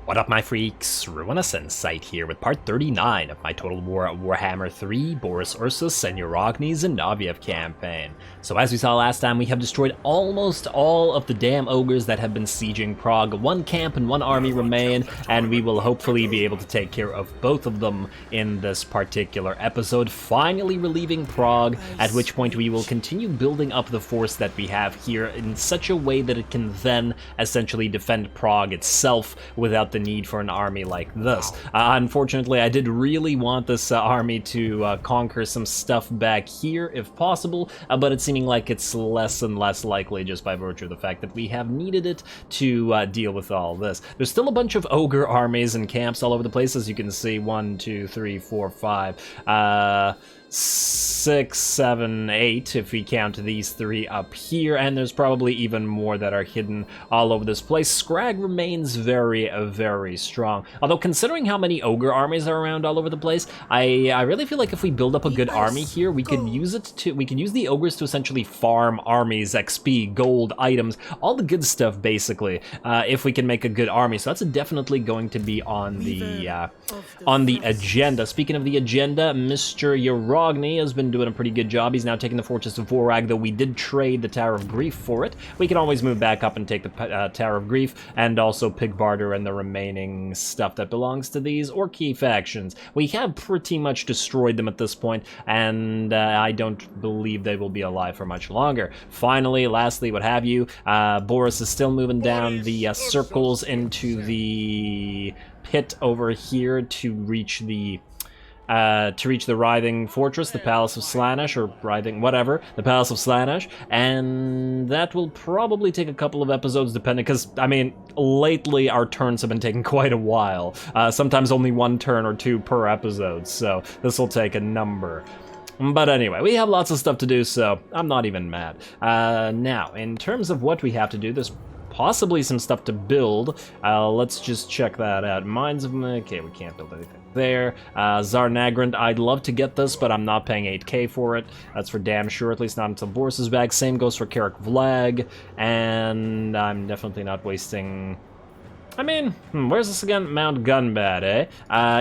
What up, my freaks? RuinousInsight here with part 39 of my Total Warhammer 3 Boris Ursus and Ogre campaign. So as we saw last time, we have destroyed almost all of the damn ogres that have been sieging Prague. One camp and one army remain, and we will hopefully be able to take care of both of them in this particular episode, finally relieving Prague, at which point we will continue building up the force that we have here in such a way that it can then essentially defend Prague itself without the need for an army like this. Unfortunately, I did really want this army to conquer some stuff back here if possible, but it's seeming like it's less and less likely just by virtue of the fact that we have needed it to deal with all this. There's still a bunch of ogre armies and camps all over the place, as you can see. 1, 2, 3, 4, 5, 6, 7, 8 if we count these three up here, and there's probably even more that are hidden all over this place. Scrag remains very, very strong. Although considering how many ogre armies are around all over the place, I really feel like if we build up a good army here, we could use the ogres to essentially farm armies, XP, gold, items, all the good stuff basically, if we can make a good army. So that's definitely going to be on the agenda. Speaking of the agenda, Mr. Ursun has been doing a pretty good job. He's now taking the Fortress of Vorag, though we did trade the Tower of Grief for it. We can always move back up and take the Tower of Grief, and also Pig Barter and the remaining stuff that belongs to these Orky factions. We have pretty much destroyed them at this point, and I don't believe they will be alive for much longer. Finally, lastly, what have you, Boris is still moving down the circles into the pit over here to reach the Writhing Fortress, the Palace of Slaanesh, or Writhing, whatever, the Palace of Slaanesh, and that will probably take a couple of episodes, depending, because, I mean, lately our turns have been taking quite a while, sometimes only one turn or two per episode, so this will take a number. But anyway, we have lots of stuff to do, so I'm not even mad. Now, in terms of what we have to do, there's possibly some stuff to build. Let's just check that out. Mines of... Okay, we can't build anything there. Tsar Nagrand, I'd love to get this, but I'm not paying 8k for it. That's for damn sure, at least not until Boris is back. Same goes for Karak Vlag, and I'm definitely not wasting... I mean, where's this again? Mount Gunbad, eh?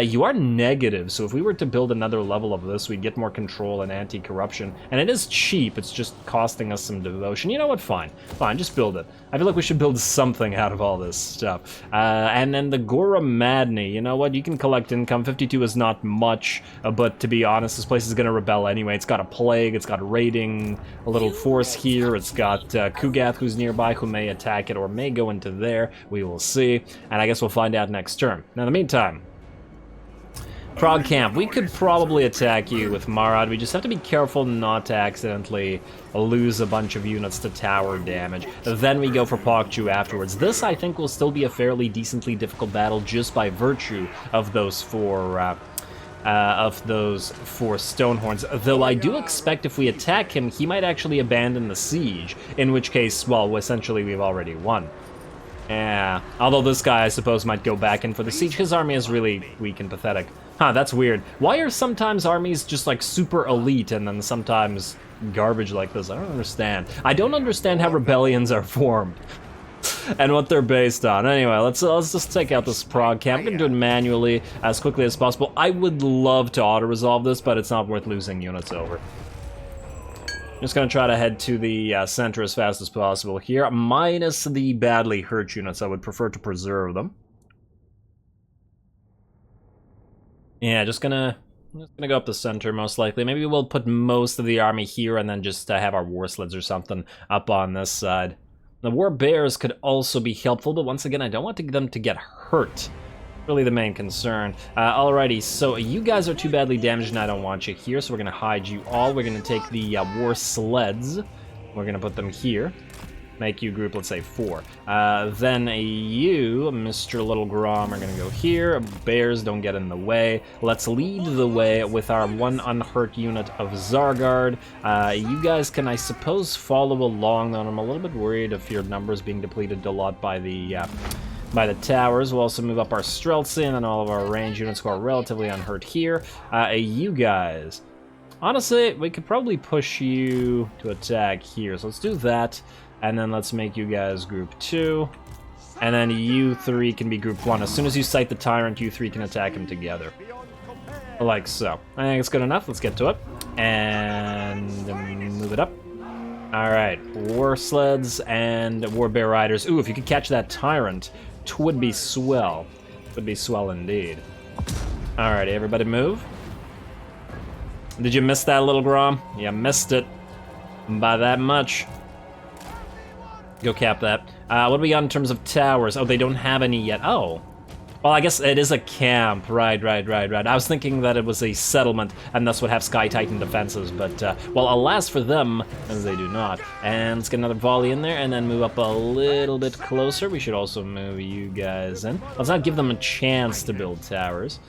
You are negative, so if we were to build another level of this, we'd get more control and anti-corruption. And it is cheap, it's just costing us some devotion. You know what? Fine, just build it. I feel like we should build something out of all this stuff. And then the Gora Madni, you know what? You can collect income. 52 is not much, but to be honest, this place is going to rebel anyway. It's got a plague, it's got a raiding, a little force here, it's got Kugath who's nearby who may attack it or may go into there. We will see. And I guess we'll find out next turn. Now, in the meantime, Prague Camp, we could probably attack you with Marad. We just have to be careful not to accidentally lose a bunch of units to tower damage. Then we go for Pokju afterwards. This, I think, will still be a fairly decently difficult battle just by virtue of those four Stonehorns, though I do expect if we attack him, he might actually abandon the siege, in which case, well, essentially we've already won. Yeah, although this guy, I suppose, might go back in for the siege. His army is really weak and pathetic. Huh, that's weird. Why are sometimes armies just, like, super elite and then sometimes garbage like this? I don't understand. I don't understand how rebellions are formed and what they're based on. Anyway, let's just take out this Prague camp. I'm gonna do it manually as quickly as possible. I would love to auto-resolve this, but it's not worth losing units over. Just gonna try to head to the center as fast as possible here, minus the badly hurt units. I would prefer to preserve them. Yeah, just gonna go up the center most likely. Maybe we'll put most of the army here and then just have our war sleds or something up on this side. The war bears could also be helpful, but once again, I don't want them to get hurt. Really the main concern. Alrighty, so you guys are too badly damaged and I don't want you here, so we're gonna hide you all. We're gonna take the war sleds. We're gonna put them here. Make you group, let's say 4. Then you, Mr. Little Grom, are gonna go here. Bears don't get in the way. Let's lead the way with our one unhurt unit of Zargard. You guys can, I suppose, follow along, though I'm a little bit worried of your numbers being depleted a lot by the towers. We'll also move up our Streltsy and all of our range units who are relatively unhurt here. You guys, honestly, we could probably push you to attack here, so let's do that, and then let's make you guys group 2. And then you three can be group 1. As soon as you sight the tyrant, you three can attack him together. Like so. I think it's good enough. Let's get to it. And move it up. Alright, war sleds and war bear riders. Ooh, if you could catch that tyrant, twould be swell. Would be swell indeed. Alrighty, everybody move. Did you miss that, little Grom? You missed it. By that much. Go cap that. What do we got in terms of towers? Oh, they don't have any yet. Oh. Well, I guess it is a camp. Right. I was thinking that it was a settlement, and thus would have Sky Titan defenses, but, well, alas for them, as they do not. And let's get another volley in there, and then move up a little bit closer. We should also move you guys in. Let's not give them a chance to build towers.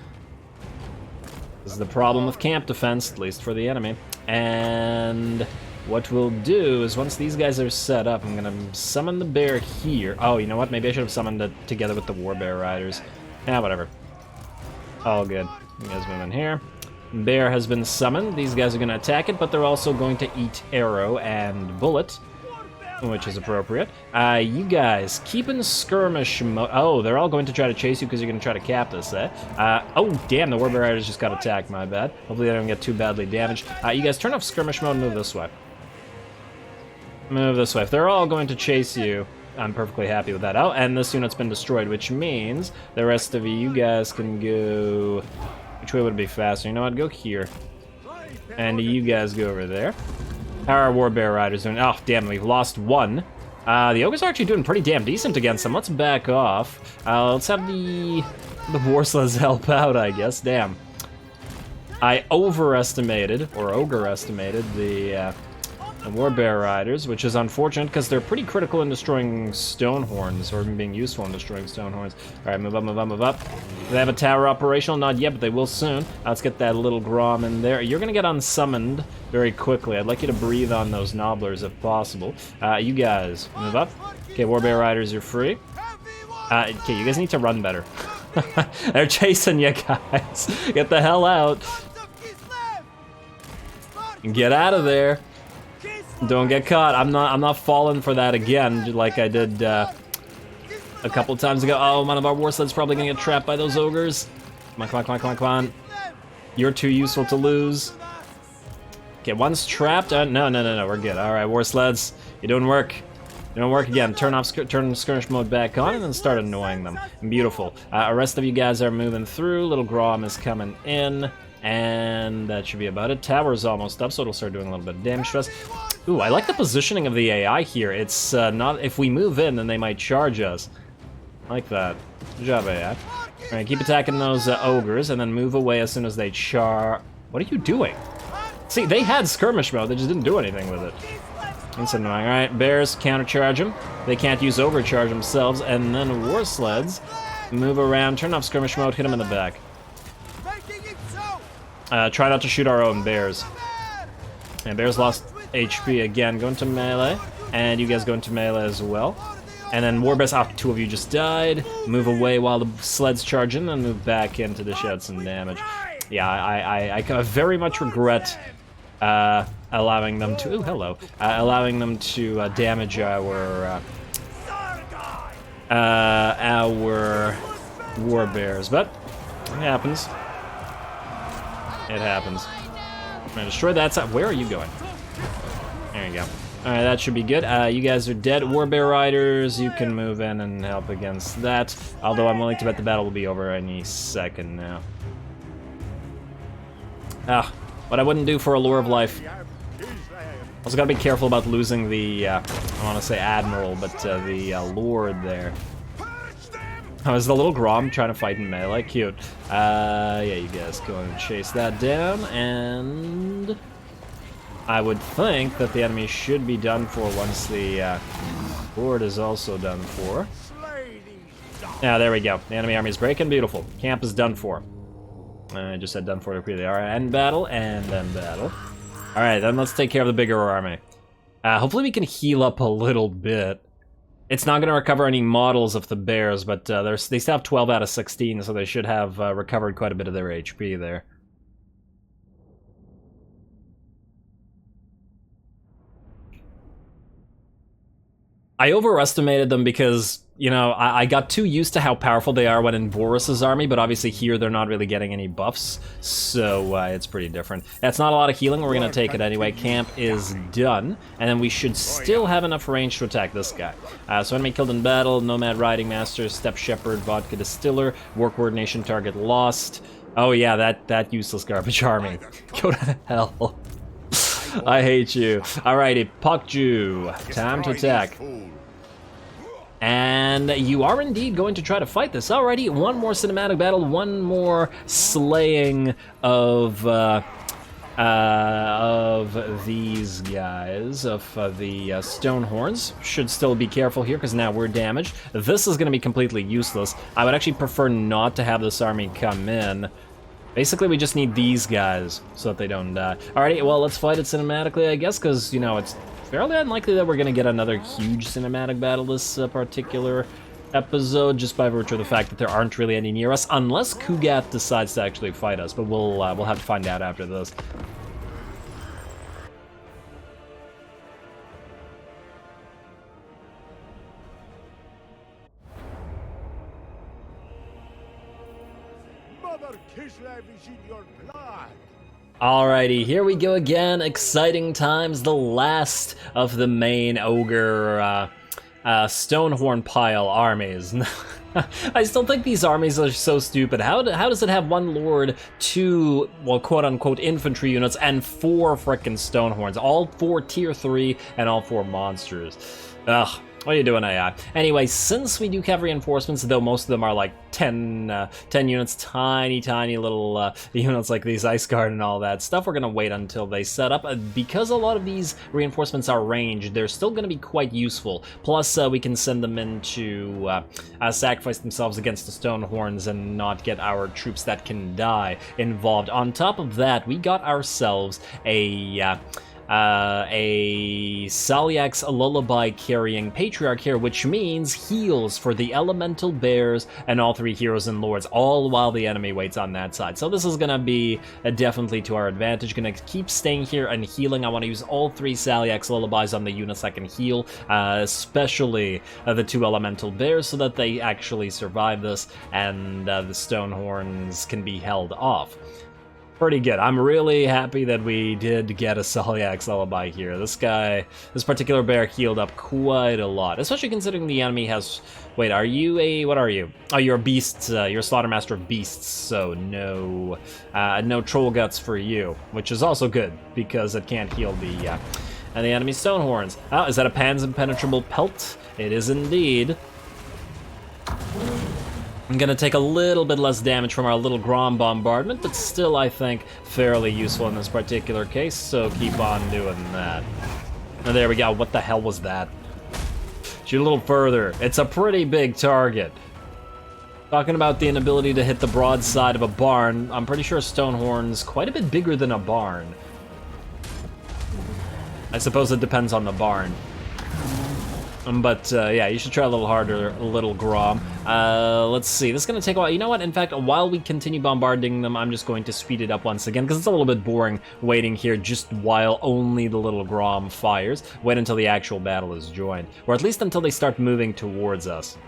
This is the problem with camp defense, at least for the enemy. And what we'll do is once these guys are set up, I'm gonna summon the bear here. Oh, you know what? Maybe I should have summoned it together with the war bear riders. Yeah, whatever. All good. You guys move in here. Bear has been summoned. These guys are gonna attack it, but they're also going to eat arrow and bullet, which is appropriate. You guys, keep in skirmish mode. Oh, they're all going to try to chase you because you're going to try to cap this, eh? Oh, damn, the Warbear Riders just got attacked, my bad. Hopefully they don't get too badly damaged. You guys, turn off skirmish mode and move this way. Move this way. If they're all going to chase you, I'm perfectly happy with that. Oh, and this unit's been destroyed, which means the rest of you guys can go... Which way would be faster? You know what? Go here. And you guys go over there. How are war bear riders doing? Oh, damn, we've lost one. The ogres are actually doing pretty damn decent against them. Let's back off. Let's have the war sleds help out, I guess. Damn. I overestimated, or ogre-estimated, the war bear riders, which is unfortunate because they're pretty critical in destroying stone horns, or even being useful in destroying stone horns. Alright, move up, move up, move up. Do they have a tower operational? Not yet, but they will soon. Let's get that little Grom in there. You're gonna get unsummoned very quickly. I'd like you to breathe on those nobblers if possible. You guys, move up. Okay, war bear riders, you're free. Okay, you guys need to run better. They're chasing you guys. Get the hell out. Get out of there. Don't get caught. I'm not falling for that again, like I did a couple times ago. Oh, one of our war sleds probably gonna get trapped by those ogres. Come on, come on, come on, come on, come on. You're too useful to lose. Okay, one's trapped. No, we're good. All right, war sleds, you're doing work. You don't work again. Turn skirmish mode back on, and then start annoying them. Beautiful. The rest of you guys are moving through. Little Grom is coming in. And that should be about it. Tower's almost up, so it'll start doing a little bit of damage to us. Ooh, I like the positioning of the AI here. It's not... If we move in, then they might charge us. I like that. Good job, AI. Alright, keep attacking those ogres, and then move away as soon as they What are you doing? See, they had skirmish mode, they just didn't do anything with it. It's annoying. Alright, bears, countercharge them. They can't use overcharge themselves, and then war sleds. Move around, turn off skirmish mode, hit them in the back. Try not to shoot our own bears. And bears lost HP again. Go into melee. And you guys go into melee as well. And then war bears, two of you just died. Move away while the sleds charge in, then move back in to dish out some damage. Yeah, I very much regret allowing them to... Ooh, hello. Allowing them to damage our war bears. But it happens. It happens. I'm gonna destroy that side. Where are you going? There you go. Alright, that should be good. You guys are dead. Warbear Riders, you can move in and help against that. Although I'm willing to bet the battle will be over any second now. What I wouldn't do for a lure of life. Also gotta be careful about losing the, I want to say Admiral, but the Lord there. Oh, is the little Grom trying to fight in melee? Cute. Yeah, you guys go and chase that down, and I would think that the enemy should be done for once the board is also done for. Yeah, there we go. The enemy army is breaking. Beautiful. Camp is done for. I just said done for repeatedly. Alright, end battle, and end battle. Alright, then let's take care of the bigger army. Hopefully we can heal up a little bit. It's not going to recover any models of the bears, but they still have 12 out of 16, so they should have recovered quite a bit of their HP there. I overestimated them because, you know, I got too used to how powerful they are when in Boris's army, but obviously here they're not really getting any buffs, so it's pretty different. That's not a lot of healing, we're gonna take it anyway. Camp is done, and then we should still have enough range to attack this guy. So enemy killed in battle, Nomad Riding Master, Step Shepherd, Vodka Distiller, War Coordination target lost. Oh yeah, that useless garbage army. Go to hell. I hate you. Alrighty, Pokju, time to attack. And you are indeed going to try to fight this. Alrighty, one more cinematic battle, one more slaying of these guys, of the Stonehorns. Should still be careful here, because now we're damaged. This is going to be completely useless. I would actually prefer not to have this army come in. Basically, we just need these guys so that they don't die. Alrighty, well, let's fight it cinematically, I guess, because, you know, it's fairly unlikely that we're going to get another huge cinematic battle this particular episode, just by virtue of the fact that there aren't really any near us, unless Kugat decides to actually fight us, but we'll have to find out after this. Kislev is in your blood. Alrighty, here we go again. Exciting times. The last of the main Ogre Stonehorn pile armies. I still think these armies are so stupid. How does it have one lord, two, well, quote-unquote infantry units, and 4 frickin' Stonehorns? All 4 tier 3 and all 4 monsters. Ugh. What are you doing, AI? Anyway, since we do have reinforcements, though most of them are like 10 units, tiny little units like these Ice Guard and all that stuff, we're going to wait until they set up. Because a lot of these reinforcements are ranged, they're still going to be quite useful. Plus, we can send them in to sacrifice themselves against the Stonehorns and not get our troops that can die involved. On top of that, we got ourselves a Salyak's Lullaby carrying Patriarch here, which means heals for the Elemental Bears and all 3 heroes and lords, all while the enemy waits on that side. So this is going to be definitely to our advantage. Going to keep staying here and healing. I want to use all 3 Salyak's Lullabies on the units that can heal, especially the 2 Elemental Bears, so that they actually survive this and the Stonehorns can be held off. Pretty good. I'm really happy that we did get a Salyak's Lullaby here. This particular bear healed up quite a lot, especially considering the enemy has... Wait, are you a... what are you? Oh, you're a beast. You're a Slaughtermaster of Beasts, so no Troll Guts for you, which is also good, because it can't heal the enemy Stonehorns. Oh, is that a Pan's Impenetrable Pelt? It is indeed. I'm gonna take a little bit less damage from our little Grom bombardment, but still, I think, fairly useful in this particular case, so keep on doing that. And there we go. What the hell was that? Shoot a little further. It's a pretty big target. Talking about the inability to hit the broadside of a barn, I'm pretty sure Stonehorn's quite a bit bigger than a barn. I suppose it depends on the barn. But yeah, you should try a little harder, little Grom. Let's see, this is going to take a while. You know what, in fact, while we continue bombarding them, I'm just going to speed it up once again, because it's a little bit boring waiting here just while only the little Grom fires. Wait until the actual battle is joined, or at least until they start moving towards us.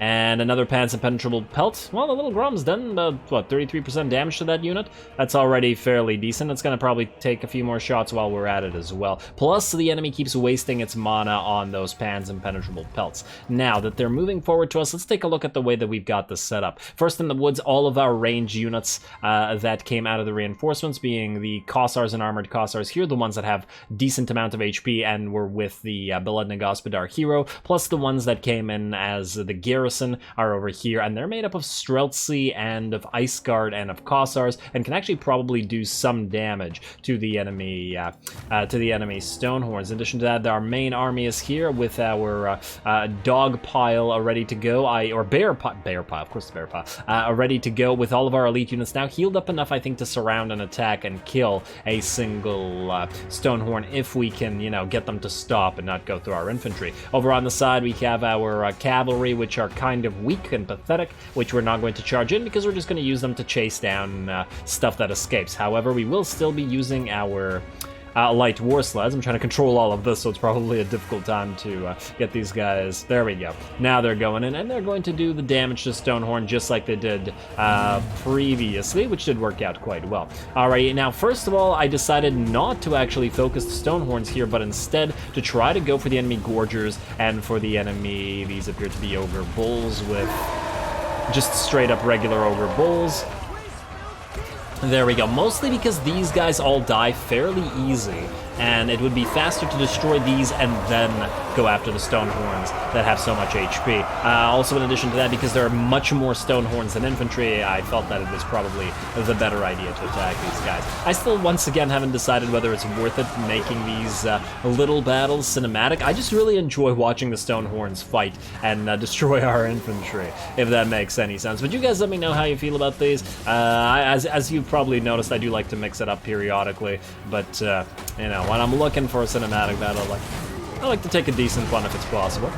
And another Pan's Impenetrable Pelt. Well, the little Grom's done about, what, 33% damage to that unit? That's already fairly decent. It's going to probably take a few more shots while we're at it as well. Plus, the enemy keeps wasting its mana on those Pan's Impenetrable Pelts. Now that they're moving forward to us, let's take a look at the way that we've got this set up. First in the woods, all of our range units that came out of the reinforcements, being the Kossars and Armored Kossars here, the ones that have decent amount of HP and were with the Beledna Gospodar hero, plus the ones that came in as the Garrison are over here, and they're made up of Streltsy and of Ice Guard and of Kossars, and can actually probably do some damage to the enemy Stonehorns. In addition to that, our main army is here with our dog pile ready to go, or bear pile, of course, the bear pile, ready to go with all of our elite units now healed up enough, I think, to surround and attack and kill a single Stonehorn if we can, you know, get them to stop and not go through our infantry. Over on the side, we have our cavalry, which are kind of weak and pathetic, which we're not going to charge in because we're just going to use them to chase down stuff that escapes. However, we will still be using our light war sleds. I'm trying to control all of this, so it's probably a difficult time to get these guys. There we go. Now they're going in, and they're going to do the damage to Stonehorn just like they did previously, which did work out quite well. Alright, now first of all, I decided not to actually focus the Stonehorns here, but instead to try to go for the enemy Gorgers and for the enemy, these appear to be Ogre Bulls with just straight up regular Ogre Bulls. There we go, mostly because these guys all die fairly easy, and it would be faster to destroy these and then go after the Stonehorns that have so much HP. Also, in addition to that, because there are much more Stonehorns than infantry, I felt that it was probably the better idea to attack these guys. I still, once again, haven't decided whether it's worth it making these little battles cinematic. I just really enjoy watching the Stonehorns fight and destroy our infantry, if that makes any sense. But you guys let me know how you feel about these. As you've probably noticed, I do like to mix it up periodically, but, you know, when I'm looking for a cinematic battle, I like to take a decent one if it's possible.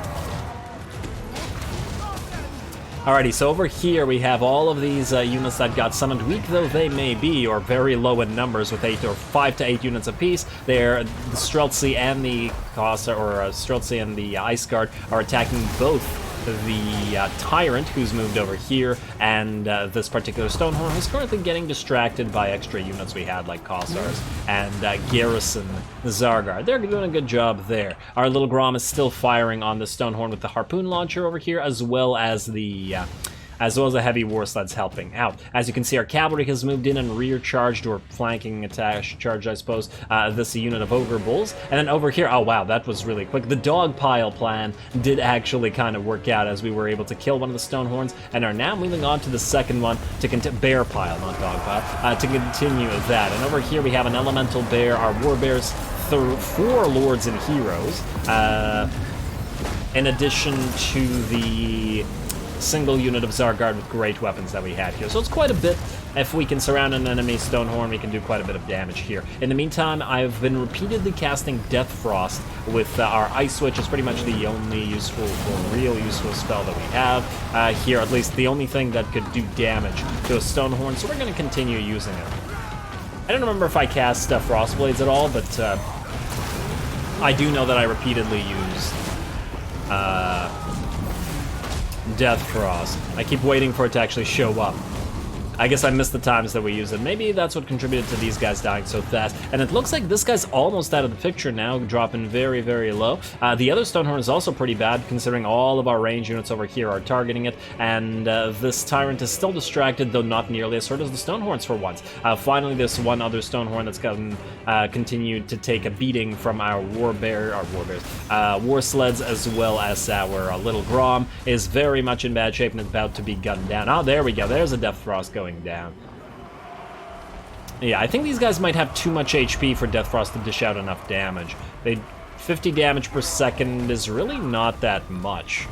Alrighty, so over here we have all of these units that got summoned, weak though they may be, or very low in numbers with 8 or 5 to 8 units apiece. They're the Streltsy and the Streltsy and the Ice Guard are attacking both the Tyrant, who's moved over here, and this particular Stonehorn, who's currently getting distracted by extra units we had, like Kossars and Garrison Zargard. They're doing a good job there. Our little Grom is still firing on the Stonehorn with the Harpoon Launcher over here, as well as the heavy war sleds helping out. As you can see, our cavalry has moved in and rear charged, or flanking attack charged, I suppose, this unit of Ogre Bulls. And then over here, oh wow, that was really quick. The dog pile plan did actually kind of work out, as we were able to kill one of the Stonehorns, and are now moving on to the second one to bear pile, not dog pile, to continue that. And over here we have an elemental bear, our war bears, 4 lords and heroes, in addition to the single unit of Zargard with great weapons that we had here. So it's quite a bit. If we can surround an enemy Stonehorn, we can do quite a bit of damage here. In the meantime, I've been repeatedly casting Death Frost with our Ice Switch. Is pretty much the only useful, or real useful spell that we have here, at least the only thing that could do damage to a Stonehorn, so we're going to continue using it. I don't remember if I cast Frost Blades at all, but I do know that I repeatedly used Death Frost. I keep waiting for it to actually show up. I guess I missed the times that we used it. Maybe that's what contributed to these guys dying so fast. And it looks like this guy's almost out of the picture now, dropping very, very low. The other Stonehorn is also pretty bad, considering all of our range units over here are targeting it. And this Tyrant is still distracted, though not nearly as hurt as the Stonehorns for once. Finally, this one other Stonehorn that's gotten continued to take a beating from our war sleds, as well as our little Grom, is very much in bad shape and is about to be gunned down. Oh, there we go. There's a Death Frost going down. Yeah, I think these guys might have too much HP for Death Frost to dish out enough damage. 50 damage per second is really not that much,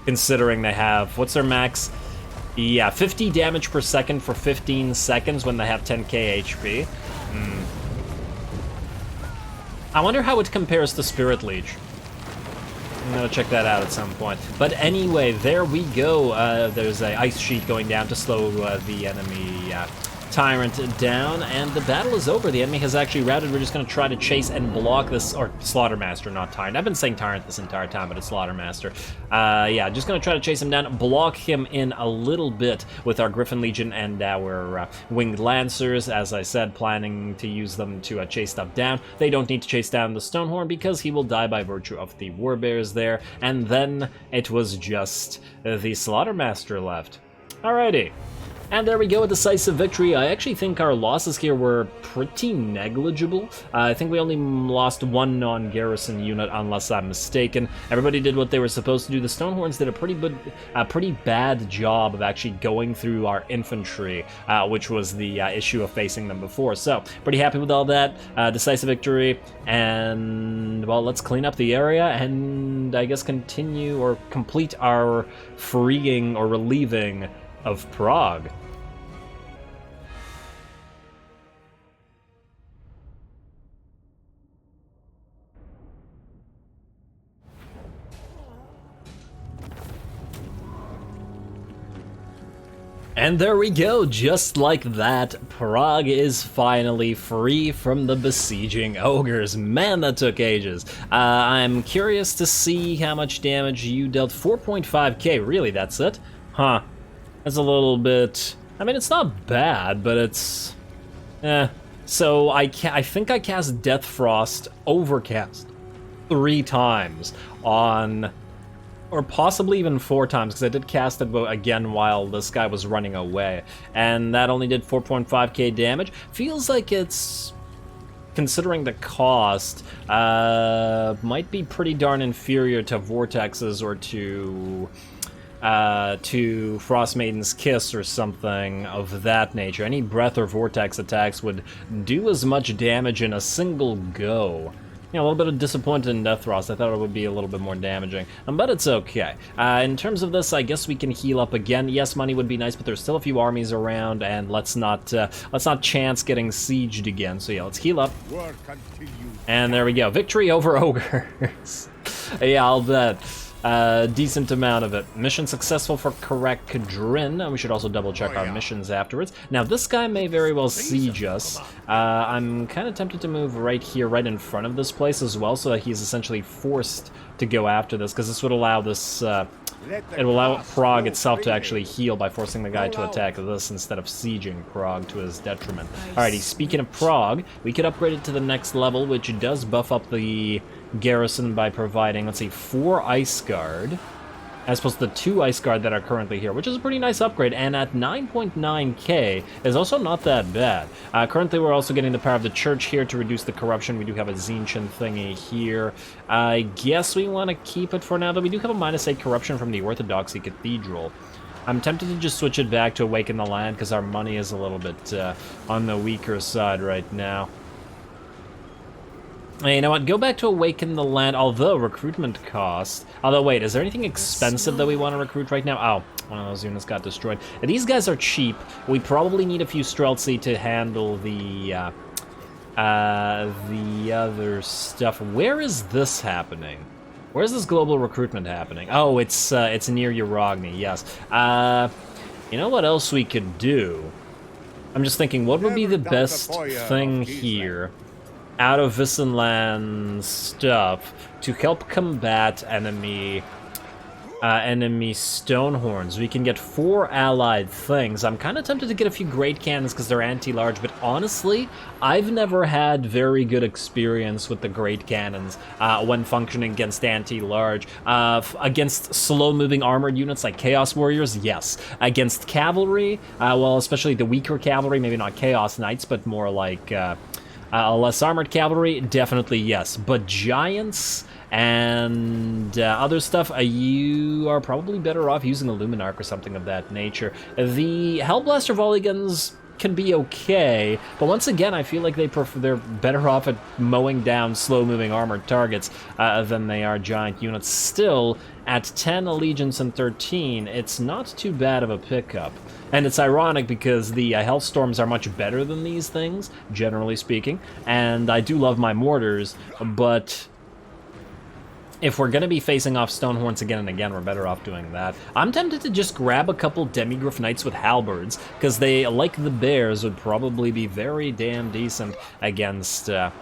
considering they have, what's their max? Yeah, 50 damage per second for 15 seconds when they have 10k HP. I wonder how it compares to Spirit Leech. I'm gonna check that out at some point. But anyway, there we go. There's a ice sheet going down to slow the enemy Tyrant down, and the battle is over. The enemy has actually routed. We're just gonna try to chase and block this, or Slaughtermaster, not Tyrant. I've been saying Tyrant this entire time, but it's Slaughtermaster. Yeah, just gonna try to chase him down, block him in a little bit with our Griffin Legion and our Winged Lancers. As I said, planning to use them to chase stuff down. They don't need to chase down the Stonehorn because he will die by virtue of the Warbears there. And then it was just the Slaughtermaster left. Alrighty. And there we go, a decisive victory. I actually think our losses here were pretty negligible. I think we only lost 1 non-garrison unit, unless I'm mistaken. Everybody did what they were supposed to do. The Stonehorns did a pretty bad job of actually going through our infantry, which was the issue of facing them before. So, pretty happy with all that. Decisive victory, and, well, let's clean up the area and, I guess, continue or complete our freeing or relieving of Prague. And there we go, just like that, Prague is finally free from the besieging ogres. Man, that took ages. I'm curious to see how much damage you dealt. 4.5k, really, that's it? Huh. That's a little bit... I mean, it's not bad, but it's... So I think I cast Death Frost Overcast 3 times on... or possibly even 4 times, because I did cast it again while this guy was running away, and that only did 4.5k damage. Feels like it's, considering the cost, might be pretty darn inferior to Vortexes or to Frost Maiden's Kiss or something of that nature. Any Breath or Vortex attacks would do as much damage in a single go. You know, a little bit of disappointed in Death Frost. I thought it would be a little bit more damaging, but it's okay. In terms of this, I guess we can heal up again. Yes, money would be nice, but there's still a few armies around, and let's not chance getting sieged again. So yeah, let's heal up. And there we go, victory over ogres. Yeah, I'll bet. Decent amount of it. Mission successful for Correct Kadrin. We should also double check our missions afterwards. Now this guy may very well siege us. I'm kind of tempted to move right here, right in front of this place as well, so that he's essentially forced to go after this, because this would allow this, it will allow Prague itself to actually heal by forcing the guy to attack this instead of sieging Prague to his detriment. Alrighty, speaking of Prague, we could upgrade it to the next level, which does buff up the garrison by providing, let's see, 4 Ice Guard, as opposed to the 2 Ice Guard that are currently here, which is a pretty nice upgrade, and at 9.9k is also not that bad. Currently we're also getting the Power of the Church here to reduce the corruption. We do have a Zinchen thingy here. I guess we want to keep it for now, though we do have a -8 corruption from the Orthodoxy Cathedral. I'm tempted to just switch it back to Awaken the Land, because our money is a little bit on the weaker side right now. Hey, you know what, go back to Awaken the Land, although recruitment cost... Although, wait, is there anything expensive that we want to recruit right now? Oh, one of those units got destroyed. These guys are cheap. We probably need a few Streltsy to handle the other stuff. Where is this happening? Where's this global recruitment happening? Oh, it's near Urogny, yes. You know what else we could do? I'm just thinking, what would be the best thing here out of Visenland stuff to help combat enemy Stonehorns? We can get 4 allied things. I'm kind of tempted to get a few Great Cannons because they're anti-large, but honestly, I've never had very good experience with the Great Cannons when functioning against anti-large. Against slow-moving armored units like Chaos Warriors, yes. Against cavalry, well, especially the weaker cavalry, maybe not Chaos Knights, but more like... less armored cavalry, definitely yes. But giants and other stuff, you are probably better off using a Luminarch or something of that nature. The Hellblaster volley guns can be okay, but once again, I feel like they're better off at mowing down slow-moving armored targets than they are giant units. Still, at 10 allegiance and 13, it's not too bad of a pickup. And it's ironic because the Hellstorms are much better than these things, generally speaking, and I do love my mortars, but if we're going to be facing off Stonehorns again and again, we're better off doing that. I'm tempted to just grab a couple Demigryph Knights with halberds, because they, like the bears, would probably be very damn decent against ogres.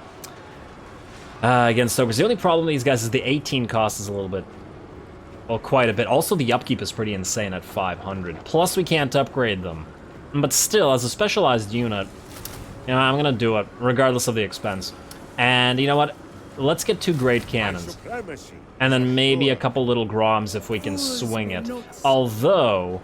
The only problem with these guys is the 18 cost is a little bit... well, quite a bit. Also, the upkeep is pretty insane at 500. Plus, we can't upgrade them. But still, as a specialized unit, you know, I'm gonna do it, regardless of the expense. And you know what? Let's get 2 Great Cannons. And then maybe a couple little Groms if we can swing it. Although,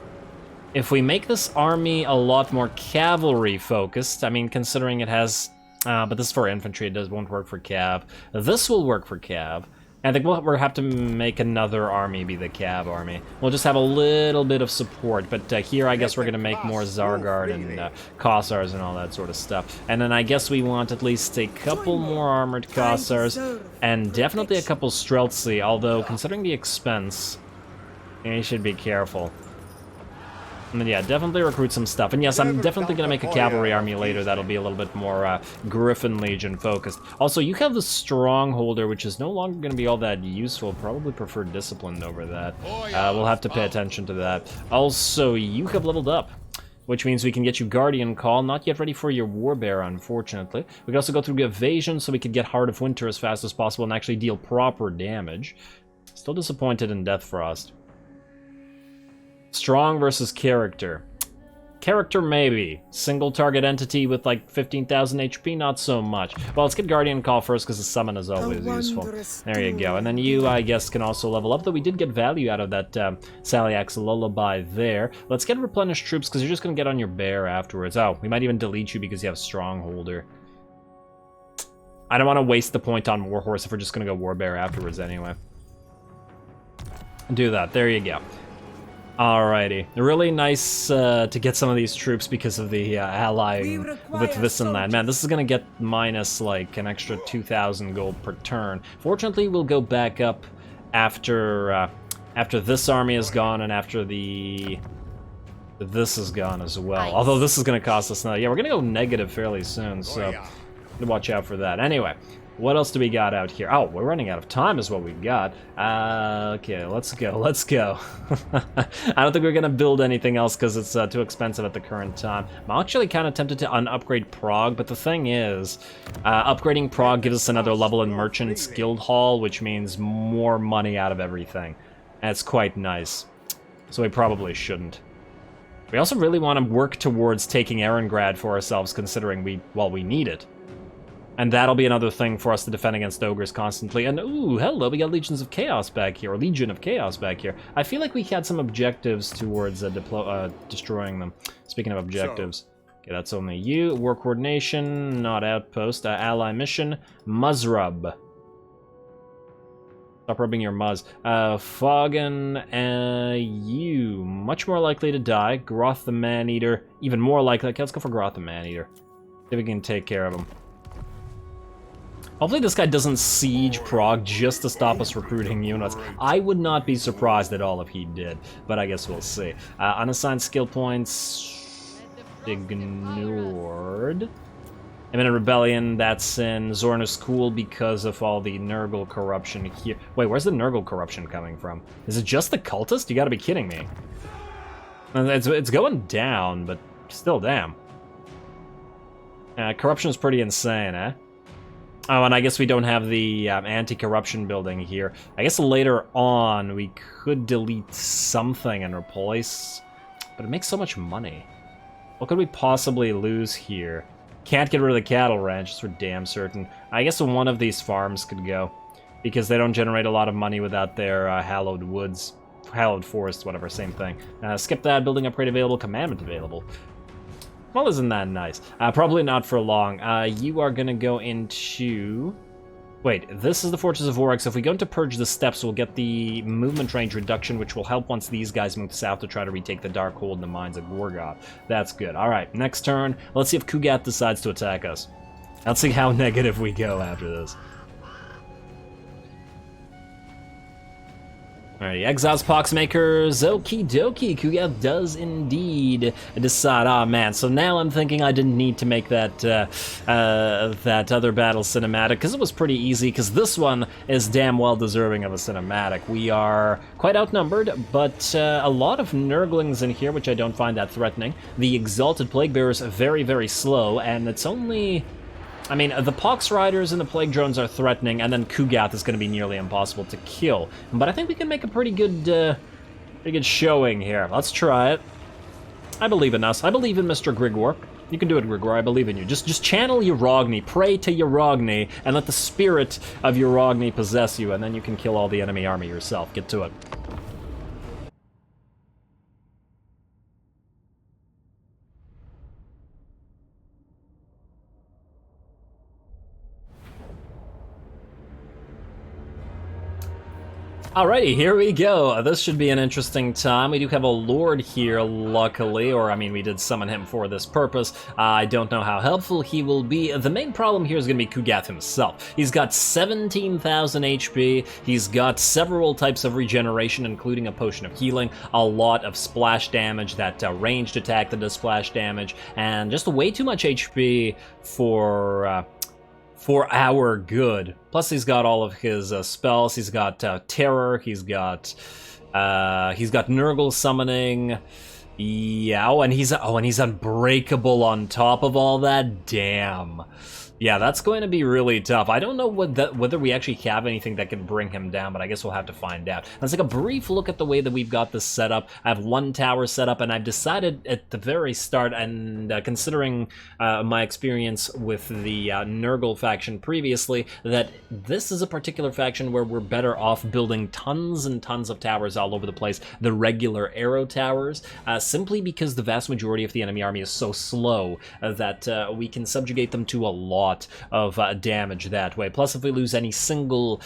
if we make this army a lot more cavalry-focused, I mean, considering it has... but this is for infantry, it won't work for cav. This will work for cav. I think we'll have to make another army be the Cav army. We'll just have a little bit of support, but here I guess we're going to make more Zargard and Kossars and all that sort of stuff. And then I guess we want at least a couple more armored Kossars, and definitely a couple Streltsy, although considering the expense, you should be careful. And yeah, definitely recruit some stuff. And yes, I'm definitely going to make a cavalry army later that'll be a little bit more Griffin Legion focused. Also, you have the Strongholder, which is no longer going to be all that useful. Probably prefer Disciplined over that. We'll have to pay attention to that. Also, you have leveled up. which means we can get you Guardian Call. Not yet ready for your Warbear, unfortunately. We can also go through Evasion so we could get Heart of Winter as fast as possible and actually deal proper damage. Still disappointed in Death Frost. Strong versus Character. Character, maybe. Single target entity with like 15,000 HP, not so much. Well, let's get Guardian Call first because the summon is always useful. There you go. And then you, I guess, can also level up, though we did get value out of that Saliak's Lullaby there. Let's get Replenished Troops because you're just going to get on your bear afterwards. Oh, we might even delete you because you have Strongholder. I don't want to waste the point on Warhorse if we're just going to go Warbear afterwards anyway. Do that. There you go. Alrighty. Really nice to get some of these troops because of the allying with this and that. Man, this is gonna get minus like an extra 2,000 gold per turn. Fortunately, we'll go back up after this army is gone and after this is gone as well. Nice. Although this is gonna cost us another. Yeah, we're gonna go negative fairly soon, so watch out for that. Anyway. What else do we got out here? Oh, we're running out of time is what we got. Okay, let's go. I don't think we're going to build anything else because it's too expensive at the current time. I'm actually kind of tempted to upgrade Prague, but the thing is, upgrading Prague gives us another level in Merchant's Guild Hall, which means more money out of everything. And it's quite nice. So we probably shouldn't. We also really want to work towards taking Erengrad for ourselves, considering we need it. And that'll be another thing for us to defend against ogres constantly. And ooh, hello, we got Legions of Chaos back here, or Legion of Chaos back here. I feel like we had some objectives towards destroying them. Speaking of objectives. Okay, that's only you. War Coordination, not Outpost. Ally Mission, Muzrub. Stop rubbing your muzz. Foggen, you. Much more likely to die. Groth the Man-Eater, even more likely. Okay, let's go for Groth the Man-Eater. See if we can take care of him. Hopefully this guy doesn't siege Prague just to stop us recruiting units. I would not be surprised at all if he did, but I guess we'll see. Unassigned skill points ignored. Imminent Rebellion, that's in Zornus Cool because of all the Nurgle corruption here. Wait, where's the Nurgle corruption coming from? Is it just the cultist? You gotta be kidding me. It's going down, but still, damn. Corruption is pretty insane, eh? Oh, and I guess we don't have the anti-corruption building here. I guess later on we could delete something and replace, but it makes so much money. What could we possibly lose here? Can't get rid of the cattle ranch, for damn certain. I guess one of these farms could go, because they don't generate a lot of money without their hallowed woods, hallowed forest, whatever, same thing. Skip that, building upgrade available, commandment available. Well, isn't that nice? Probably not for long. You are gonna go into... Wait, this is the Fortress of Vorax. If we go into Purge the Steppes, we'll get the movement range reduction, which will help once these guys move south to try to retake the Darkhold and the mines of Gorgoth. That's good. Alright, next turn. Let's see if Kugat decides to attack us. Let's see how negative we go after this. Alright, Exiles, Poxmakers, okie dokie, Kugat does indeed decide. Ah, man, so now I'm thinking I didn't need to make that that other battle cinematic, because it was pretty easy, because this one is damn well deserving of a cinematic. We are quite outnumbered, but a lot of Nurglings in here, which I don't find that threatening. The Exalted Plague Bearers are very, very slow, and it's only... I mean, the Pox Riders and the Plague Drones are threatening, and then Kugath is going to be nearly impossible to kill. But I think we can make a pretty good showing here. Let's try it. I believe in us. I believe in Mr. Grigor. You can do it, Grigor. I believe in you. Just channel Uragni, pray to Uragni, and let the spirit of Uragni possess you, and then you can kill all the enemy army yourself. Get to it. Alrighty, here we go. This should be an interesting time. We do have a Lord here, luckily, or I mean, we did summon him for this purpose. I don't know how helpful he will be. The main problem here is going to be Kugath himself. He's got 17,000 HP, he's got several types of regeneration, including a potion of healing, a lot of splash damage, that ranged attack that does splash damage, and just way too much HP for our good. Plus he's got all of his spells. He's got Terror, he's got Nurgle summoning. Yeah, oh, and he's unbreakable on top of all that. Damn. Yeah, that's going to be really tough. I don't know whether we actually have anything that can bring him down, but I guess we'll have to find out. Let's take a brief look at the way that we've got this set up. I have one tower set up, and I've decided at the very start, and considering my experience with the Nurgle faction previously, that this is a particular faction where we're better off building tons and tons of towers all over the place, the regular arrow towers, simply because the vast majority of the enemy army is so slow that we can subjugate them to a lot of damage that way. Plus, if we lose any single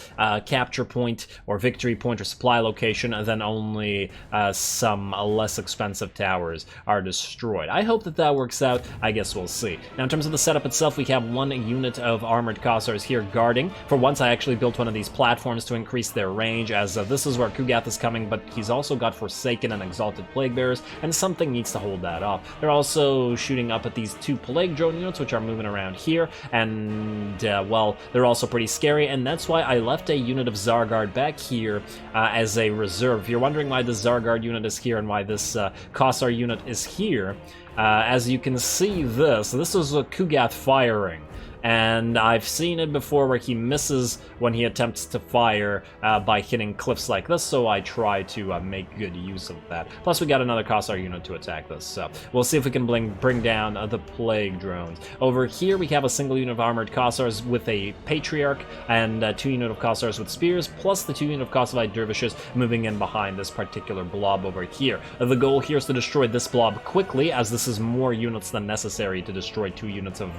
capture point or victory point or supply location, then only some less expensive towers are destroyed. I hope that works out. I guess we'll see. Now, in terms of the setup itself, we have one unit of armored Kossars here guarding. For once, I actually built one of these platforms to increase their range, as this is where Kugath is coming, but he's also got Forsaken and Exalted Plague Bearers, and something needs to hold that off. They're also shooting up at these two Plague Drone units, which are moving around here, and, well, they're also pretty scary, and that's why I left a unit of Zargard back here as a reserve. If you're wondering why this Zargard unit is here and why this Kossar unit is here, as you can see this is a Kugath firing. And I've seen it before where he misses when he attempts to fire by hitting cliffs like this, so I try to make good use of that. Plus, we got another Kossar unit to attack this, so we'll see if we can bring down the Plague Drones. Over here, we have a single unit of armored Kossars with a Patriarch and 2 unit of Kossars with spears, plus the 2 unit of Kossovite Dervishes moving in behind this particular blob over here. The goal here is to destroy this blob quickly, as this is more units than necessary to destroy 2 units of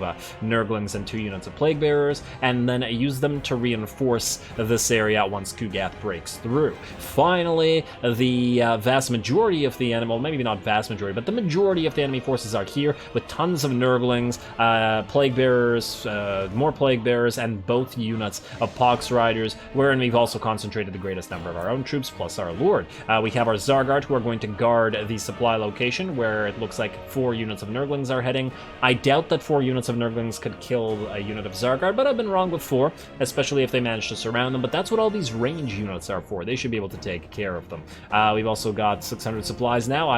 Nurglings and 2 units of Plague Bearers, and then use them to reinforce this area once Kugath breaks through. Finally, the vast majority of the enemy, well, maybe not vast majority, but the majority of the enemy forces are here, with tons of Nurglings, Plague Bearers, more Plague Bearers, and both units of Pox Riders, wherein we've also concentrated the greatest number of our own troops, plus our Lord. We have our Zargard, who are going to guard the supply location, where it looks like 4 units of Nurglings are heading. I doubt that 4 units of Nurglings could kill a unit of Zargard, but I've been wrong before, especially if they manage to surround them, but that's what all these range units are for. They should be able to take care of them. We've also got 600 supplies now.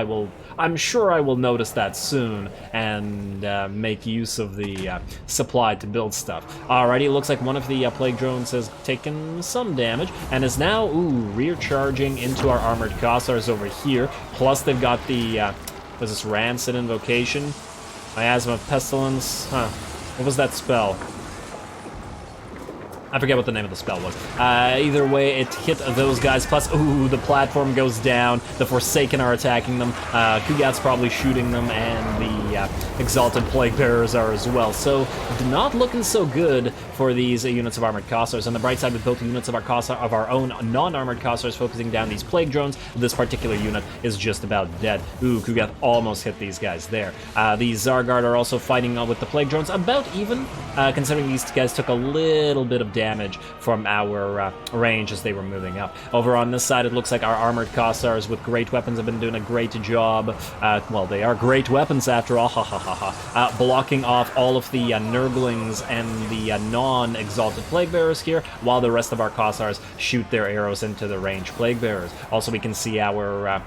I'm sure I will notice that soon and make use of the supply to build stuff. Alrighty, it looks like one of the Plague Drones has taken some damage and is now, rear charging into our armored Kossars over here. Plus they've got the, what's this, Rancid Invocation? Miasma of Pestilence, What was that spell? I forget what the name of the spell was. Either way, it hit those guys, plus, the platform goes down, the Forsaken are attacking them, Kugath's probably shooting them, and the Exalted Plague Bearers are as well. So, not looking so good for these units of armored Kossars. On the bright side, we built units of our own non-armored Kossars, focusing down these Plague Drones. This particular unit is just about dead. Kugath almost hit these guys there. These Zargard are also fighting with the Plague Drones, about even, considering these guys took a little bit of damage from our range as they were moving up. Over on this side, it looks like our armored Kossars with great weapons have been doing a great job. Well, they are great weapons after all, blocking off all of the Nurglings and the non-Exalted Plague Bearers here, while the rest of our Kossars shoot their arrows into the ranged Plague Bearers. Also, we can see our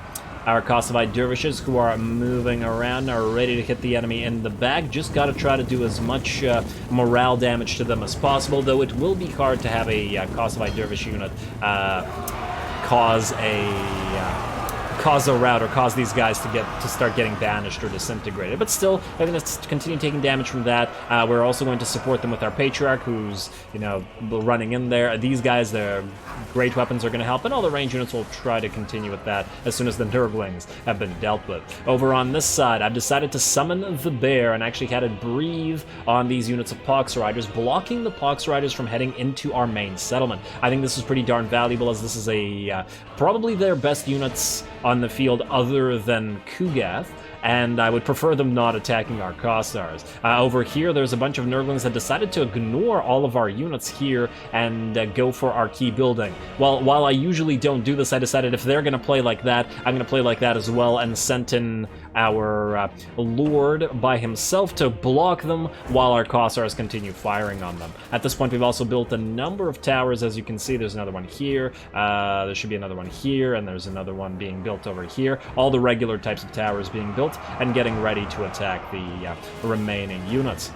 Kossovite Dervishes, who are moving around, are ready to hit the enemy in the back. Just gotta try to do as much morale damage to them as possible, though it will be hard to have a Kossovite Dervish unit cause a rout or cause these guys to start getting banished or disintegrated. But still, they're going to continue taking damage from that. We're also going to support them with our Patriarch, who's, running in there. These guys, their great weapons are going to help, and all the range units will try to continue with that as soon as the Nurglings have been dealt with. Over on this side, I've decided to summon the bear and actually had it breathe on these units of Pox Riders, blocking the Pox Riders from heading into our main settlement. I think this is pretty darn valuable, as this is probably their best units on the field other than Kugath, and I would prefer them not attacking our Kossars. Over here, there's a bunch of Nurglings that decided to ignore all of our units here and go for our key building. Well, while I usually don't do this, I decided if they're going to play like that, I'm going to play like that as well, and sent in our Lord by himself to block them while our Kossars continue firing on them. At this point, we've also built a number of towers. As you can see, there's another one here, there should be another one here, and there's another one being built built over here. All the regular types of towers being built and getting ready to attack the remaining units.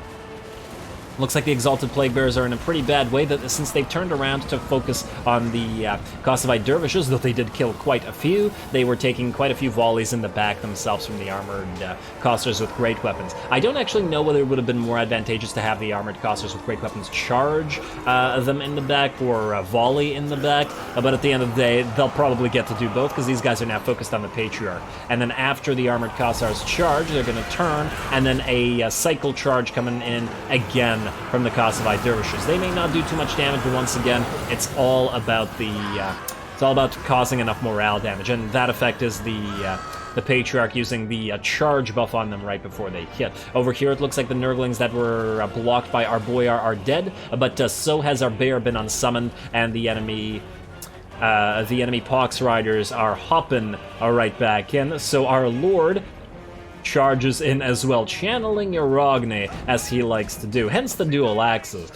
Looks like the Exalted Plague Bearers are in a pretty bad way, that since they've turned around to focus on the Kossovite Dervishes, though they did kill quite a few, they were taking quite a few volleys in the back themselves from the armored Kossars with great weapons. I don't actually know whether it would have been more advantageous to have the armored Kossars with great weapons charge them in the back or volley in the back, but at the end of the day, they'll probably get to do both because these guys are now focused on the Patriarch. And then after the armored Kossars charge, they're going to turn, and then a cycle charge coming in again from the Kossovite Dervishes. They may not do too much damage, but once again, it's all about causing enough morale damage, and that effect is the Patriarch using the charge buff on them right before they hit. Over here, it looks like the Nurglings that were blocked by our Boyar are dead, but so has our Bear been unsummoned, and the enemy Pox Riders are hopping right back in. So our Lord charges in as well, channeling Yarogni as he likes to do, hence the dual axes.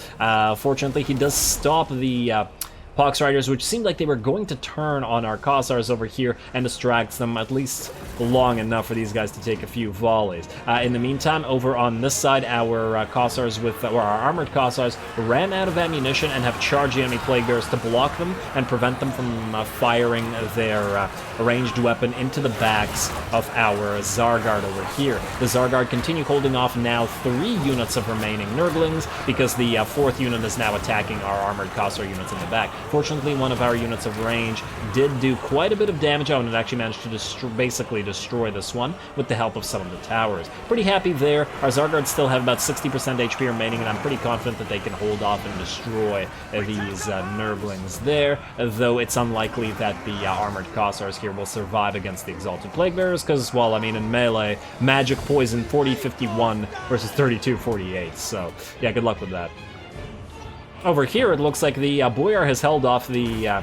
Fortunately, he does stop the Pox Riders, which seemed like they were going to turn on our Kossars over here, and distracts them at least long enough for these guys to take a few volleys. In the meantime, over on this side, our Kossars our armored Kossars ran out of ammunition and have charged the enemy Plague Bearers to block them and prevent them from firing their ranged weapon into the backs of our Zargard over here. The Zargard continue holding off now 3 units of remaining Nurglings, because the 4th unit is now attacking our armored Kossar units in the back. Fortunately, one of our units of range did do quite a bit of damage. Oh, and it actually managed to basically destroy this one with the help of some of the towers. Pretty happy there. Our Zargards still have about 60% HP remaining, and I'm pretty confident that they can hold off and destroy these Nurglings there, though it's unlikely that the armored Kossars here will survive against the Exalted Plague Bearers, because, well, I mean, in melee, magic poison 40-51 versus 32-48, so yeah, good luck with that. Over here, it looks like the Boyar has held off the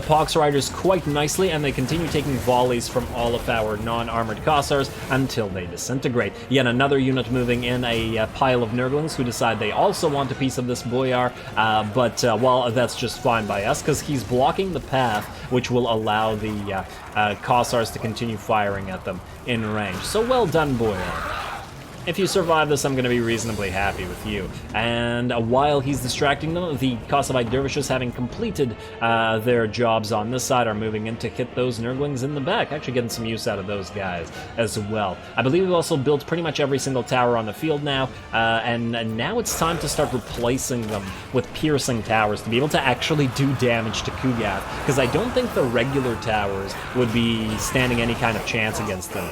Pox Riders quite nicely, and they continue taking volleys from all of our non-armored Kossars until they disintegrate. Yet another unit moving in, a pile of Nurglings who decide they also want a piece of this Boyar, but well, that's just fine by us, because he's blocking the path, which will allow the Kossars to continue firing at them in range. So well done, Boyar. If you survive this, I'm going to be reasonably happy with you. And while he's distracting them, the Kossovite Dervishes, having completed their jobs on this side, are moving in to hit those Nurglings in the back, actually getting some use out of those guys as well. I believe we've also built pretty much every single tower on the field now, and now it's time to start replacing them with piercing towers to be able to actually do damage to Kugath, because I don't think the regular towers would be standing any kind of chance against them.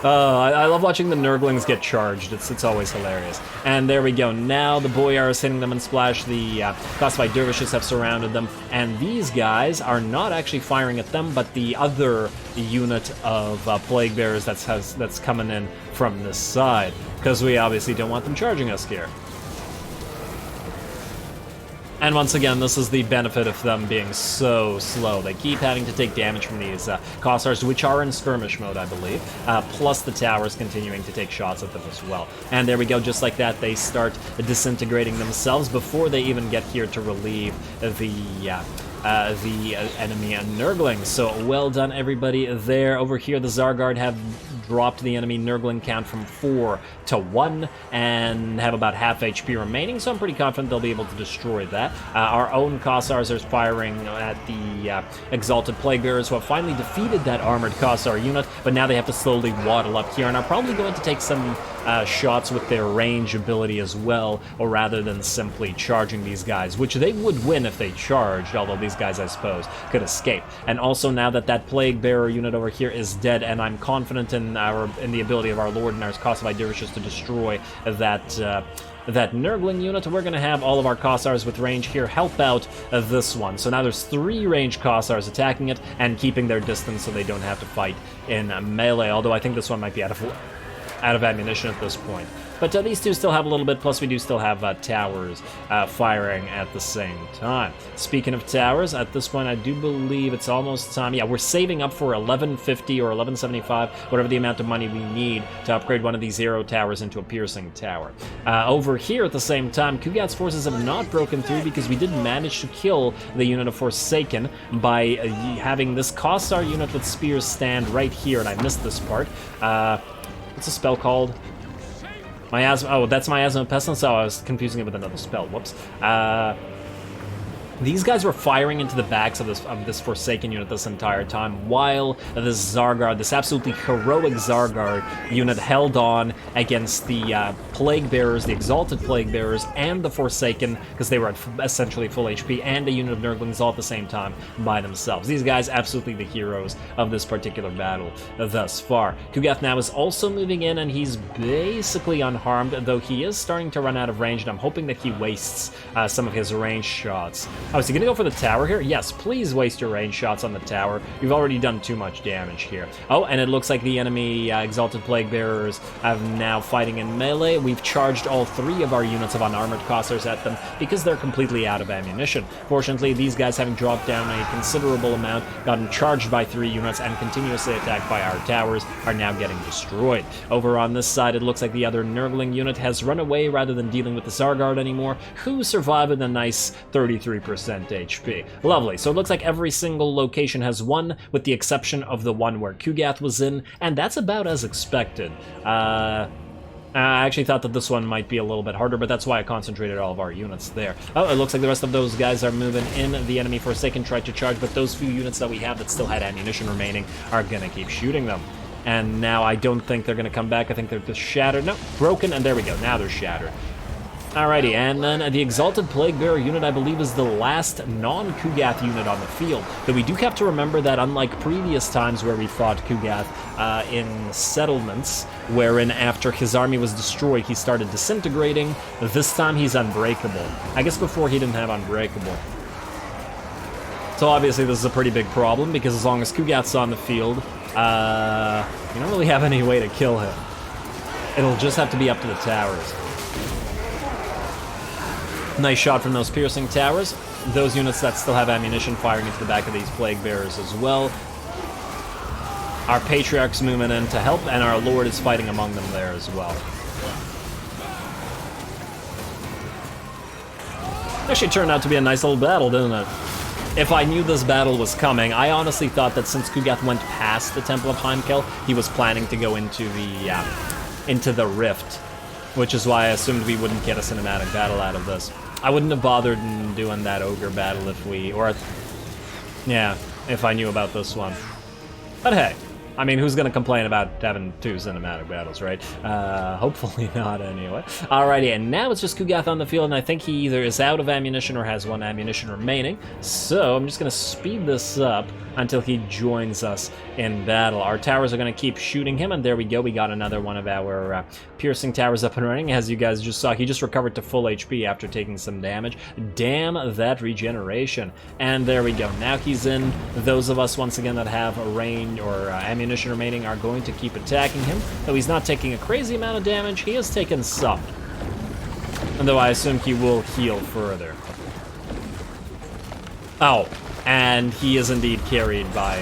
I love watching the Nurglings get charged. It's always hilarious. And there we go. Now the Boyar is hitting them and splash. The Kossovite Dervishes have surrounded them. And these guys are not actually firing at them, but the other unit of Plague Bearers that's coming in from this side. Because we obviously don't want them charging us here. And once again, this is the benefit of them being so slow. They keep having to take damage from these Kossars, which are in skirmish mode, I believe, plus the towers continuing to take shots at them as well. And there we go, just like that, they start disintegrating themselves before they even get here to relieve the enemy and Nurglings. So well done, everybody there. Over here, the Zargard have dropped the enemy Nurgling count from 4 to 1 and have about half HP remaining, so I'm pretty confident they'll be able to destroy that. Our own Kossars are firing at the Exalted Plague Bearers, who have finally defeated that armored Kossar unit, but now they have to slowly waddle up here and are probably going to take some shots with their range ability as well, or rather than simply charging these guys, which they would win if they charged, although these guys, I suppose, could escape. And also, now that that Plague Bearer unit over here is dead, and I'm confident in the ability of our Lord and our Kossovite Dervishes to destroy that Nurgling unit, we're going to have all of our Kossars with range here help out this one. So now there's 3 ranged Kossars attacking it and keeping their distance so they don't have to fight in melee, although I think this one might be out of ammunition at this point. But these two still have a little bit, plus we do still have towers firing at the same time. Speaking of towers, at this point I do believe it's almost time. Yeah, we're saving up for 1150 or 1175, whatever the amount of money we need to upgrade one of these arrow towers into a piercing tower. Over here at the same time, Kugat's forces have not broken through because we did manage to kill the unit of Forsaken by having this Kossar unit with spears stand right here, and I missed this part. What's the spell called? Miasma. Oh, that's Miasma Pestilence. Oh, I was confusing it with another spell. Whoops. These guys were firing into the backs of this Forsaken unit this entire time, while this Zargard, this absolutely heroic Zargard unit, held on against the Plague Bearers, the Exalted Plague Bearers, and the Forsaken, because they were at essentially full HP, and a unit of Nurglings all at the same time by themselves. These guys absolutely the heroes of this particular battle thus far. Kugath now is also moving in, and he's basically unharmed, though he is starting to run out of range, and I'm hoping that he wastes some of his range shots. Oh, is he gonna go for the tower here? Yes, please waste your range shots on the tower. You've already done too much damage here. Oh, and it looks like the enemy Exalted Plague Bearers are now fighting in melee. We've charged all three of our units of unarmored Kossars at them because they're completely out of ammunition. Fortunately, these guys, having dropped down a considerable amount, gotten charged by 3 units, and continuously attacked by our towers, are now getting destroyed. Over on this side, it looks like the other Nurgling unit has run away rather than dealing with the Zargard anymore, who survive with a nice 33% HP. Lovely. So it looks like every single location has won, with the exception of the one where Kugath was in, and that's about as expected. I actually thought that this one might be a little bit harder, but that's why I concentrated all of our units there. Oh, it looks like the rest of those guys are moving in. The enemy Forsaken tried to charge, but those few units that we have that still had ammunition remaining are gonna keep shooting them. And now I don't think they're gonna come back. I think they're just shattered. No, broken, and there we go. Now they're shattered. Alrighty, and then the Exalted Plague Bearer unit, I believe, is the last non-Kugath unit on the field. But we do have to remember that unlike previous times where we fought Kugath in settlements, wherein after his army was destroyed, he started disintegrating, this time he's unbreakable. I guess before he didn't have unbreakable. So obviously this is a pretty big problem, because as long as Kugath's on the field, you don't really have any way to kill him. It'll just have to be up to the towers. Nice shot from those piercing towers. Those units that still have ammunition firing into the back of these Plague Bearers as well. Our Patriarch's moving in to help, and our Lord is fighting among them there as well. Actually turned out to be a nice little battle, didn't it? If I knew this battle was coming, I honestly thought that since Kugath went past the Temple of Heimkel, he was planning to go into the Rift, which is why I assumed we wouldn't get a cinematic battle out of this. I wouldn't have bothered in doing that Ogre battle if I knew about this one. But hey, I mean, who's gonna complain about having 2 cinematic battles, right? Hopefully not, anyway. Alrighty, and now it's just Kugath on the field, and I think he either is out of ammunition or has 1 ammunition remaining. So I'm just gonna speed this up until he joins us in battle. Our towers are gonna keep shooting him, and there we go. We got another one of our piercing towers up and running. As you guys just saw, he just recovered to full HP after taking some damage. Damn that regeneration. And there we go. Now he's in. Those of us, once again, that have a range or ammunition remaining are going to keep attacking him. Though he's not taking a crazy amount of damage, he has taken some. And though I assume he will heal further. Oh, and he is indeed carried by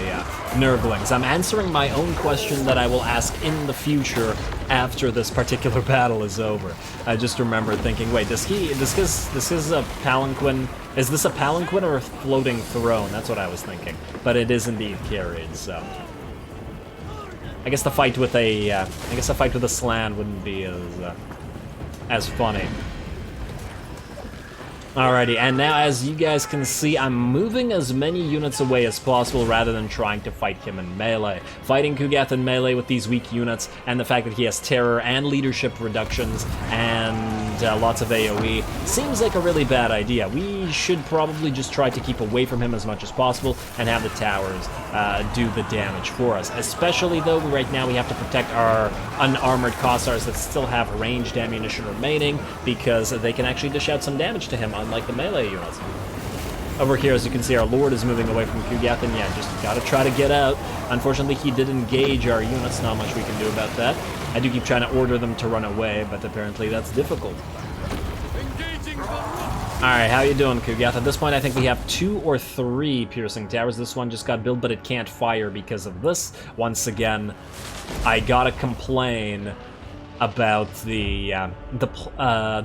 Nurglings. I'm answering my own question that I will ask in the future after this particular battle is over. I just remember thinking, wait, this is a palanquin. Is this a palanquin or a floating throne? That's what I was thinking. But it is indeed carried, so I guess the fight with a slan wouldn't be as funny. Alrighty, and now as you guys can see, I'm moving as many units away as possible rather than trying to fight him in melee. Fighting Kugath in melee with these weak units, and the fact that he has terror and leadership reductions and lots of AoE, seems like a really bad idea. We should probably just try to keep away from him as much as possible and have the towers do the damage for us. Especially though, right now we have to protect our unarmored Kossars that still have ranged ammunition remaining, because they can actually dish out some damage to him, unlike the melee units. Over here, as you can see, our Lord is moving away from Kugath, and yeah, just gotta try to get out. Unfortunately, he did engage our units, not much we can do about that. I do keep trying to order them to run away, but apparently that's difficult. Alright, how you doing, Kugath? At this point, I think we have 2 or 3 piercing towers. This one just got built, but it can't fire because of this. Once again, I gotta complain about the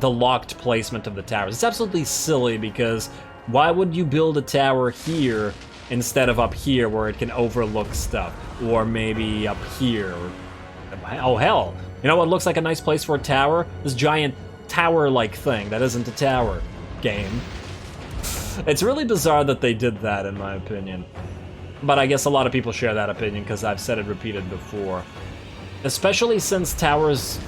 locked placement of the towers. It's absolutely silly, because why would you build a tower here instead of up here where it can overlook stuff? Or maybe up here. Oh, hell. You know what looks like a nice place for a tower? This giant tower-like thing that isn't a tower. Game. It's really bizarre that they did that, in my opinion. But I guess a lot of people share that opinion because I've said it repeated before. Especially since towers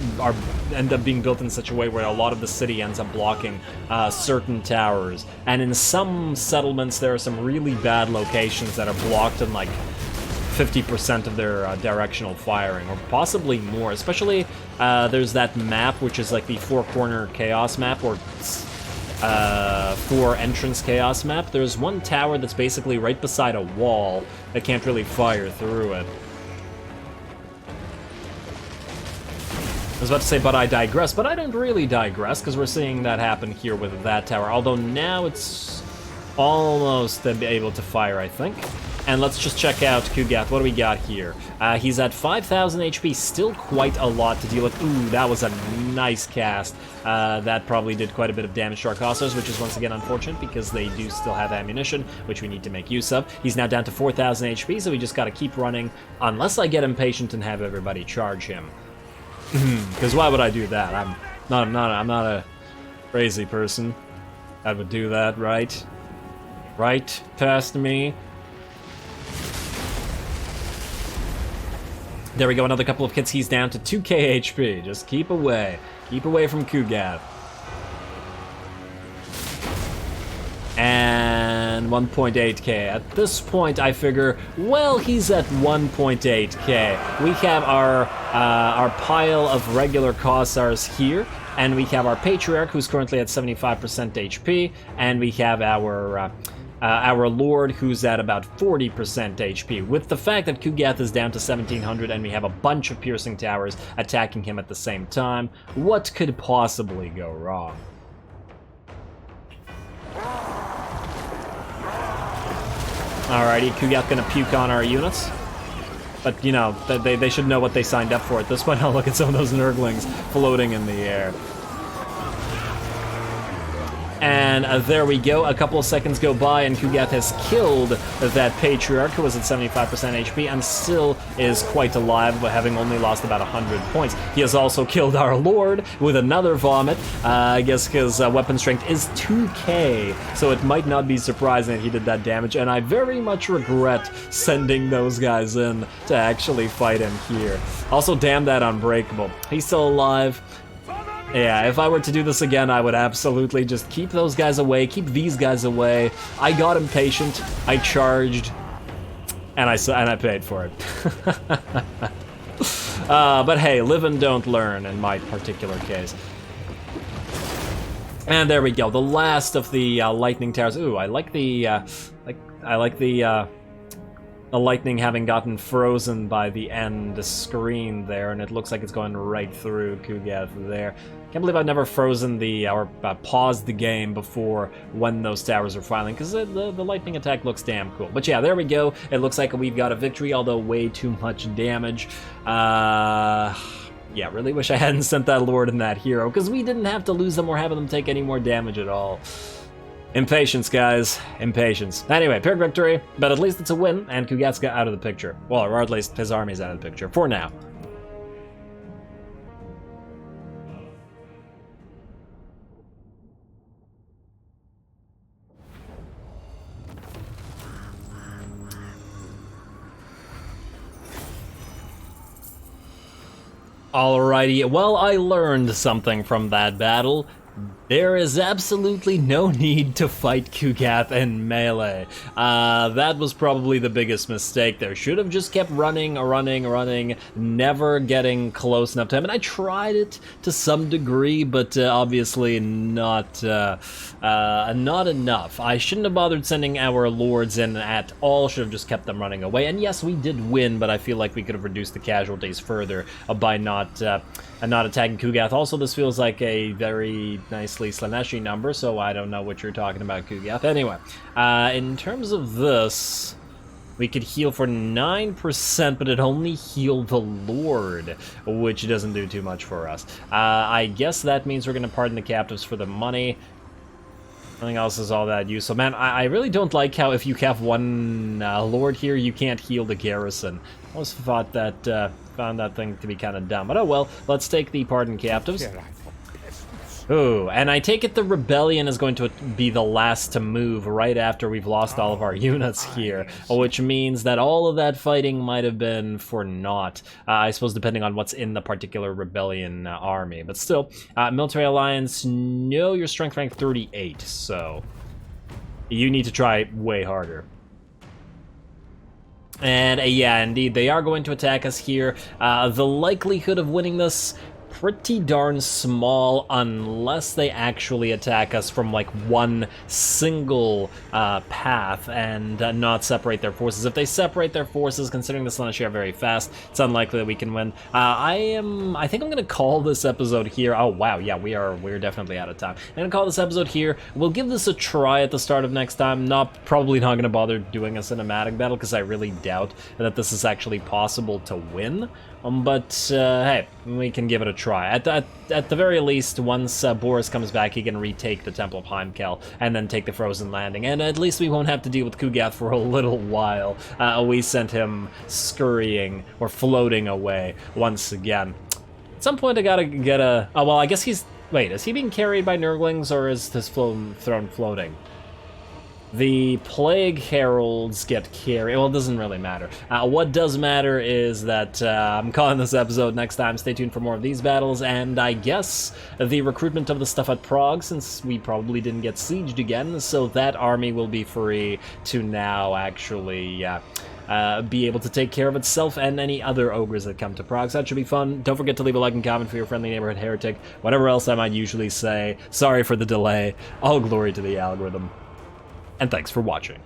end up being built in such a way where a lot of the city ends up blocking certain towers. And in some settlements, there are some really bad locations that are blocked in like 50% of their directional firing, or possibly more. Especially, there's that map, which is like the 4-corner chaos map, or 4-entrance chaos map. There's one tower that's basically right beside a wall that can't really fire through it. I was about to say, but I digress, but I don't really digress, because we're seeing that happen here with that tower, although now it's almost able to fire, I think. And let's just check out Kugath. What do we got here? He's at 5,000 HP, still quite a lot to deal with. Ooh, that was a nice cast. That probably did quite a bit of damage to our Cossars, which is once again unfortunate because they do still have ammunition, which we need to make use of. He's now down to 4,000 HP, so we just gotta keep running, unless I get impatient and have everybody charge him. Because why would I do that? I'm not a crazy person that would do that, right? Right past me. There we go, another couple of hits. He's down to 2k HP. Just keep away. Keep away from Kugath. And 1.8k. At this point, I figure, well, he's at 1.8k. We have our pile of regular Cossars here, and we have our Patriarch, who's currently at 75% HP, and we have our Lord, who's at about 40% HP. With the fact that Kugath is down to 1,700 and we have a bunch of piercing towers attacking him at the same time, what could possibly go wrong? Alrighty, Kugath gonna puke on our units. But, you know, they should know what they signed up for at this point. I'll look at some of those Nurglings floating in the air. And there we go, a couple of seconds go by and Kugath has killed that Patriarch, who was at 75% HP and still is quite alive, but having only lost about 100 points. He has also killed our Lord with another vomit. I guess his weapon strength is 2k, so it might not be surprising that he did that damage, and I very much regret sending those guys in to actually fight him here. Also, damn that Unbreakable. He's still alive. Yeah, if I were to do this again, I would absolutely just keep those guys away, keep these guys away. I got impatient, I charged, and I paid for it. But hey, live and don't learn in my particular case. And there we go, the last of the lightning towers. Ooh, I like the lightning having gotten frozen by the end screen there, and it looks like it's going right through Kugath there. Can't believe I've never frozen or paused the game before when those towers are firing, because the lightning attack looks damn cool. But yeah, there we go. It looks like we've got a victory, although way too much damage. Yeah, really wish I hadn't sent that Lord and that Hero, because we didn't have to lose them or have them take any more damage at all. Impatience, guys. Impatience. Anyway, Pyrrhic victory, but at least it's a win, and Kugath's got out of the picture. Well, or at least his army's out of the picture, for now. Alrighty, well, I learned something from that battle. there is absolutely no need to fight Kugath in melee. That was probably the biggest mistake there. Should have just kept running, never getting close enough to him. And I tried it to some degree, but obviously not enough. I shouldn't have bothered sending our lords in at all. Should have just kept them running away. And yes, we did win, but I feel like we could have reduced the casualties further by not attacking Kugath. Also, this feels like a very nicely Slaneshi number, so I don't know what you're talking about, Kugath. Anyway, in terms of this, we could heal for 9%, but it only healed the Lord, which doesn't do too much for us. I guess that means we're going to pardon the captives for the money. Nothing else is all that useful. Man, I really don't like how if you have one Lord here, you can't heal the garrison. I always thought that, found that thing to be kind of dumb. But oh well, let's take the pardoned captives. Ooh, and I take it the rebellion is going to be the last to move right after we've lost all of our units here, which means that all of that fighting might have been for naught, I suppose, depending on what's in the particular rebellion army. But still, military alliance, no, your strength rank 38, so you need to try way harder. And yeah, indeed, they are going to attack us here. The likelihood of winning this, pretty darn small, unless they actually attack us from like one single path and not separate their forces. If they separate their forces, considering the Slaneshi are very fast, it's unlikely that we can win. I think I'm gonna call this episode here. Oh wow, yeah, we're definitely out of time. I'm gonna call this episode here. We'll give this a try at the start of next time. Probably not gonna bother doing a cinematic battle because I really doubt that this is actually possible to win. But hey, we can give it a try. At the very least, once Boris comes back, he can retake the Temple of Heimkel and then take the Frozen Landing. And at least we won't have to deal with Kugath for a little while. We sent him scurrying or floating away once again. At some point, I gotta get a... Oh, well, I guess he's... Wait, is he being carried by Nurglings or is his throne floating? The Plague Heralds get carried. Well, it doesn't really matter. What does matter is that I'm calling this episode next time. Stay tuned for more of these battles, and I guess the recruitment of the stuff at Prague, since we probably didn't get sieged again, so that army will be free to now actually be able to take care of itself and any other ogres that come to Prague. So that should be fun. Don't forget to leave a like and comment for your friendly neighborhood heretic. Whatever else I might usually say. Sorry for the delay. All glory to the algorithm. And thanks for watching.